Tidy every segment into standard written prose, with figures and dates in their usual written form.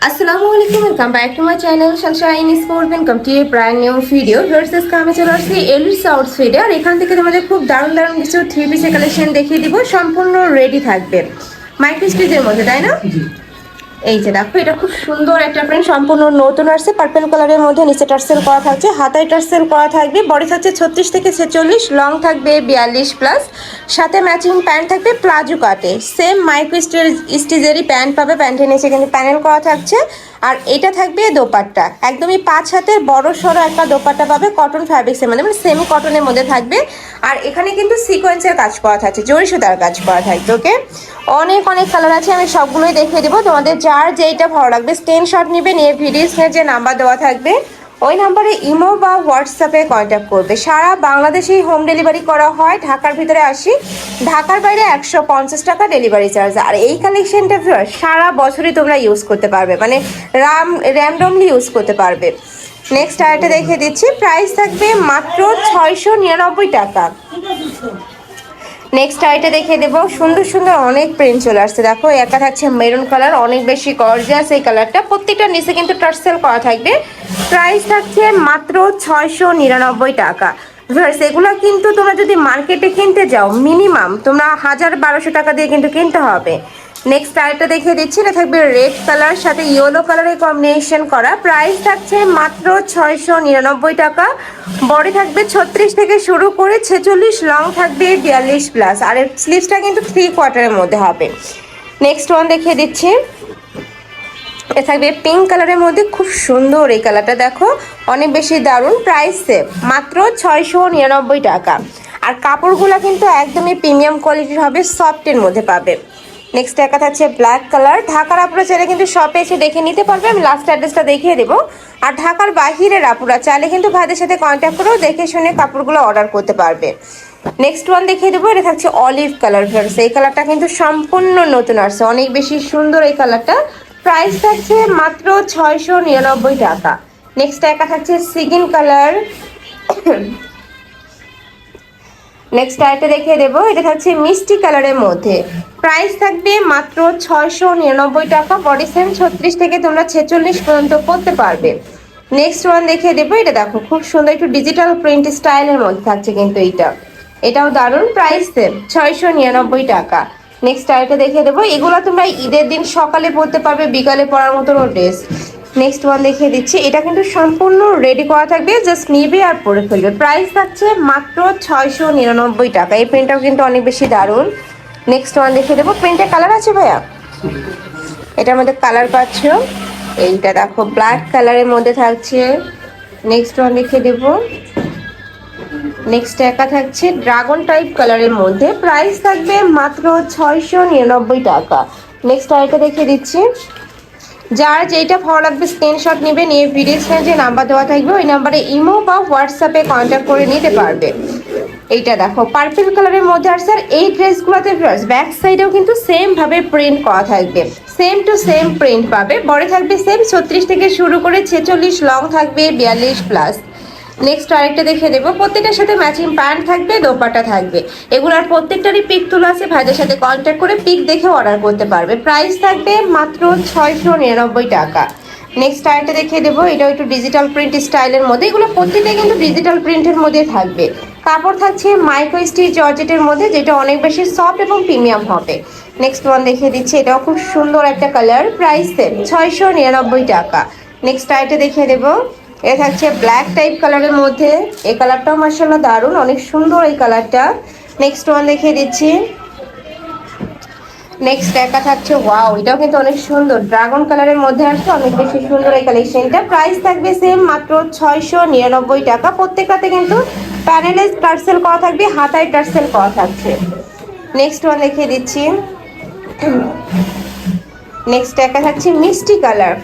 আসসালামু আলাইকুম, welcome back to my channel Sunshine sport. Welcome to A brand new video. Versus কামে চলে আসছি এলিটস আউটফিটে। আর এখান থেকে তোমাদের খুব দারুণ দারুণ কিছু থ্রি পিসের কালেকশন দেখিয়ে দিব, সম্পূর্ণ রেডি থাকবে মাইক্রো স্টিচের মধ্যে, তাই না? এই যে দেখো, এটা খুব সুন্দর একটা প্রিন্ট, সম্পূর্ণ নতুন আসছে পার্পল কালারের মধ্যে। নিচে টার্সেল করা থাকছে, হাতায় টার্সেল করা থাকবে। বডি থাকছে 36 থেকে 46, লং থাকবে 42 প্লাস, সাথে ম্যাচিং প্যান্ট থাকবে প্লাজো কাটে। সেম মাইক্রো স্টিচেরই প্যান্ট পাবে, প্যান্টের নিচে কিন্তু প্যানেল করা থাকছে। আর এটা থাকবে দোপাট্টা, একদমই 5 হাতের বড় সড়ো একটা দোপাট্টা পাবে, কটন ফ্যাব্রিক্সের মধ্যে, মানে সেমি কটনের মধ্যে থাকবে। আর এখানে কিন্তু সিকোয়েন্সের কাজ করা থাকছে, জরি সুতার কাজ করা থাকবে। ওকে, অনেক অনেক কালার আছে, আমি সবগুলোই দেখিয়ে দেবো। তোমাদের যার যেইটা ভালো লাগবে স্ক্রিনশট নেবে, নিয়ে ভিডিও স্ক্রিনে যে নাম্বার দেওয়া থাকবে ওই নাম্বারে ইমো বা হোয়াটসঅ্যাপে কন্ট্যাক্ট করবে। সারা বাংলাদেশেই হোম ডেলিভারি করা হয়। ঢাকার ভিতরে 80, ঢাকার বাইরে 150 টাকা ডেলিভারি চার্জ। আর এই কালেকশনটা সারা বছরই তোমরা ইউজ করতে পারবে, মানে র্যান্ডমলি ইউজ করতে পারবে। নেক্সট আরেকটা দেখিয়ে দিচ্ছি, প্রাইস থাকবে মাত্র 699 টাকা। নেক্সট আইটা দেখিয়ে দেবো, সুন্দর সুন্দর অনেক প্রিন্ট চলে আসছে। দেখো, একা থাকছে মেরুন কালার, অনেক বেশি গর্জিয়াস এই কালারটা। প্রত্যেকটা নিচে কিন্তু টার্সেল করা থাকবে। প্রাইস থাকছে মাত্র 699 টাকা। ভিউয়ার্স, এগুলো কিন্তু তোমরা যদি মার্কেটে কিনতে যাও মিনিমাম তোমরা 1000-1200 টাকা দিয়ে কিন্তু কিনতে হবে। নেক্সট আরেকটা দেখিয়ে দিচ্ছি, এটা থাকবে রেড কালার সাথে ইয়েলো কালারের কম্বিনেশন করা। প্রাইস থাকছে মাত্র 699 টাকা। বডি থাকবে 36 থেকে শুরু করে 46, লং থাকবে 42 প্লাস। আর স্লিভসটা কিন্তু 3 কোয়ার্টারের মধ্যে হবে। নেক্সট ওয়ান দেখিয়ে দিচ্ছি, এ থাকবে পিঙ্ক কালারের মধ্যে, খুব সুন্দর এই কালারটা। দেখো, অনেক বেশি দারুণ। প্রাইস সেভ মাত্র 699 টাকা। আর কাপড়গুলো কিন্তু একদমই প্রিমিয়াম কোয়ালিটির হবে, সফটের মধ্যে পাবে। নেক্সট একা থাকছে ব্ল্যাক কালার। ঢাকার আপুরা চাইলে কিন্তু শপে এসে দেখে নিতে পারবে, আমি লাস্ট অ্যাড্রেসটা দেখিয়ে দেবো। আর ঢাকার বাহিরের আপুরা চাইলে কিন্তু ভাইদের সাথে কন্ট্যাক্ট করেও দেখে শুনে কাপড়গুলো অর্ডার করতে পারবে। নেক্সট ওয়ান দেখিয়ে দেবো, এটা থাকছে অলিভ কালার। ফ্রেন্ডস, এই কালারটা কিন্তু সম্পূর্ণ নতুন আসছে, অনেক বেশি সুন্দর এই কালারটা। প্রাইস থাকছে মাত্র 699 টাকা। নেক্সট একা থাকছে সিগিন কালার। নেক্সট আরেকটা দেখিয়ে দেবো, এটা থাকছে মিষ্টি কালারের মধ্যে। প্রাইস থাকবে মাত্র 699 টাকা। বডি সাইজ 36 থেকে তোমরা 46 পর্যন্ত করতে পারবে। নেক্সট ওয়ান দেখিয়ে দেবো, এটা দেখো খুব সুন্দর একটু ডিজিটাল প্রিন্ট স্টাইলের মধ্যে থাকছে কিন্তু এটাও দারুণ। প্রাইস সেম 699 টাকা। নেক্সট আরেকটা দেখিয়ে দেবো, এগুলো তোমরা ঈদের দিন সকালে পরতে পারবে, বিকালে পরার মতন ড্রেস। নেক্সট ওয়ান দেখিয়ে দিচ্ছি, এটা কিন্তু সম্পূর্ণ রেডি করা থাকবে, জাস্ট নিবে আর পরে ফেলবে। প্রাইস থাকছে মাত্র 699 টাকা। এই প্রিন্টটাও কিন্তু অনেক বেশি দারুণ। নেক্সট ওয়ান দেখিয়ে দেবো, প্রিন্টের কালার আছে ভাইয়া, এটার মধ্যে কালার পাচ্ছ। এইটা দেখো ব্ল্যাক কালারের মধ্যে থাকছে। নেক্সট ওয়ান দেখিয়ে দেবো, নেক্সট একা থাকছে ড্রাগন টাইপ কালারের মধ্যে। প্রাইস থাকবে মাত্র 699 টাকা। নেক্সট আরেকটা দেখিয়ে দিচ্ছি, যার যেটা ভালো লাগবে স্ক্রিনশট নেবে, নিয়ে ভিডিও স্ক্রিনে যে নাম্বার দেওয়া থাকবে ওই নাম্বারে ইমো বা হোয়াটসঅ্যাপে কন্ট্যাক্ট করে নিতে পারবে। এইটা দেখো পার্পল কালারের মধ্যে। আর স্যার এই ড্রেসগুলোতে ব্যাক সাইডেও কিন্তু সেম ভাবে প্রিন্ট করা থাকবে, সেম টু সেম প্রিন্ট পাবে। বডি থাকবে সেম 36 থেকে শুরু করে 46, লং থাকবে 42 প্লাস। নেক্সট আরেকটা দেখিয়ে দেবো, প্রত্যেকটার সাথে ম্যাচিং প্যান্ট থাকবে, দোপাট্টা থাকবে। এগুলোর প্রত্যেকটারই পিক তোলা আছে, ভাইদের সাথে কন্ট্যাক্ট করে পিক দেখে অর্ডার করতে পারবে। প্রাইস থাকবে মাত্র 699 টাকা। নেক্সট আরেকটা দেখিয়ে দেবো, এটাও একটু ডিজিটাল প্রিন্ট স্টাইলের মধ্যে। এগুলো প্রত্যেকটাই কিন্তু ডিজিটাল প্রিন্টের মধ্যে থাকবে। কাপড় থাকছে মাইক্রো স্টিচ জর্জেটের মধ্যে, যেটা অনেক বেশি সফট এবং প্রিমিয়াম হবে। নেক্সট ওয়ান দেখিয়ে দিচ্ছি, এটাও খুব সুন্দর একটা কালার। প্রাইস 699 টাকা। নেক্সট আরেকটা দেখিয়ে দেবো, এটা থাকছে ব্ল্যাক টাইপ কালারের মধ্যে। এই কালারটাও মাশাআল্লাহ দারুণ, অনেক সুন্দর এই কালারটা। নেক্সট ওয়ান দেখিয়ে দিচ্ছি, নেক্সট একা থাকছে ওয়াও, এটাও কিন্তু অনেক সুন্দর ড্রাগন কালারের মধ্যে আসছে, অনেক বেশি সুন্দর এই কালেকশনটা। প্রাইস থাকবে সেম মাত্র 699 টাকা। প্রত্যেকটাতে কিন্তু প্যানেলে টার্সেল করা থাকবে, হাতায় টার্সেল করা থাকছে। নেক্সট ওয়ান দেখিয়ে দিচ্ছি, নেক্সট একা থাকছে মিষ্টি কালার।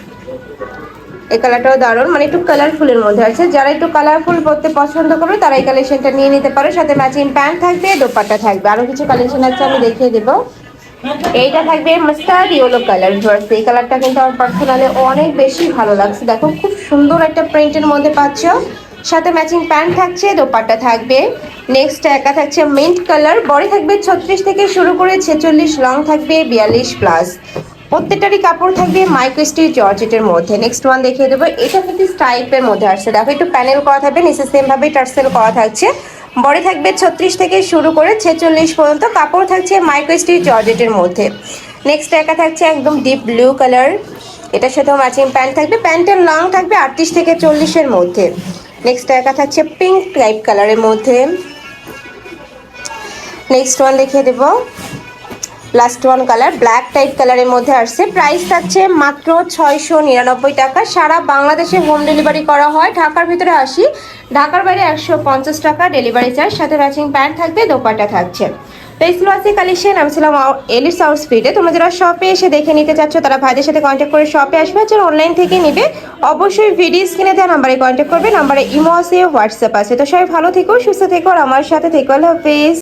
এই কালারটাও দারুণ, মানে একটু কালারফুলের মধ্যে আছে। যারা একটু কালারফুল পরতে পছন্দ করবে তারা এই কালেকশনটা নিয়ে নিতে পারে। সাথে ম্যাচিং প্যান্ট থাকবে, দোপাট্টা থাকবে। আরো কিছু কালেকশন আছে, আমি দেখিয়ে দেবো। এইটা থাকবে মাস্টার্ড ইয়েলো কালার। এই কালারটা কিন্তু আমার পার্সোনালি অনেক বেশি ভালো লাগছে। দেখো খুব সুন্দর একটা প্রিন্টের মধ্যে পাচ্ছ, সাথে ম্যাচিং প্যান্ট থাকছে, দোপাট্টা থাকবে। নেক্সট একা থাকছে মিন্ট কালার। বডি থাকবে 36 থেকে শুরু করে 46, লং থাকবে 42 প্লাস। প্রত্যেকটারই কাপড় থাকবে মাইক্রো স্টিচ জর্জেটের মধ্যে। নেক্সট ওয়ান দেখিয়ে দেবো, এটা কিন্তু টাইপের মধ্যে আসছে, দেখো একটু প্যানেল করা থাকবে, নিচে সেম ভাবে টার্সেল করা থাকছে। বডি থাকবে 36 থেকে শুরু করে 46 পর্যন্ত, কাপড় থাকছে মাইক্রো স্টিচ জর্জেটের মধ্যে। নেক্সট একা থাকছে একদম ডিপ ব্লু কালার, এটার সাথেও ম্যাচিং প্যান্ট থাকবে, প্যান্টের লং থাকবে 38 থেকে 40-এর মধ্যে। নেক্সট একা থাকছে পিঙ্ক টাইপ কালারের মধ্যে। নেক্সট ওয়ান দেখিয়ে দেবো, last one colour black type কালারের মধ্যে আসছে। প্রাইস থাকছে মাত্র 699 টাকা। সারা বাংলাদেশে হোম ডেলিভারি করা হয়, ঢাকার ভিতরে 80, ঢাকার বাইরে 150 টাকা ডেলিভারি চার্জ, সাথে ম্যাচিং প্যান্ট থাকবে, দোপাট্টা থাকছে। তো এই ছিল আজকে কালেকশন। আমি ছিলাম এলিস হাউস ফিডে। তোমরা যারা শপে এসে দেখে নিতে চাচ্ছ তারা ভাইদের সাথে কন্ট্যাক্ট করে শপে আসবে, যারা অনলাইন থেকে নিবে অবশ্যই ভিডিও স্ক্রিনে দেওয়া নাম্বারে কন্ট্যাক্ট করবে, নাম্বারে ইমো আছে, হোয়াটসঅ্যাপ আছে। তো সবাই ভালো থেকো, সুস্থ থেকো, আর আমার সাথে থেকো। আল্লাহ হাফেজ।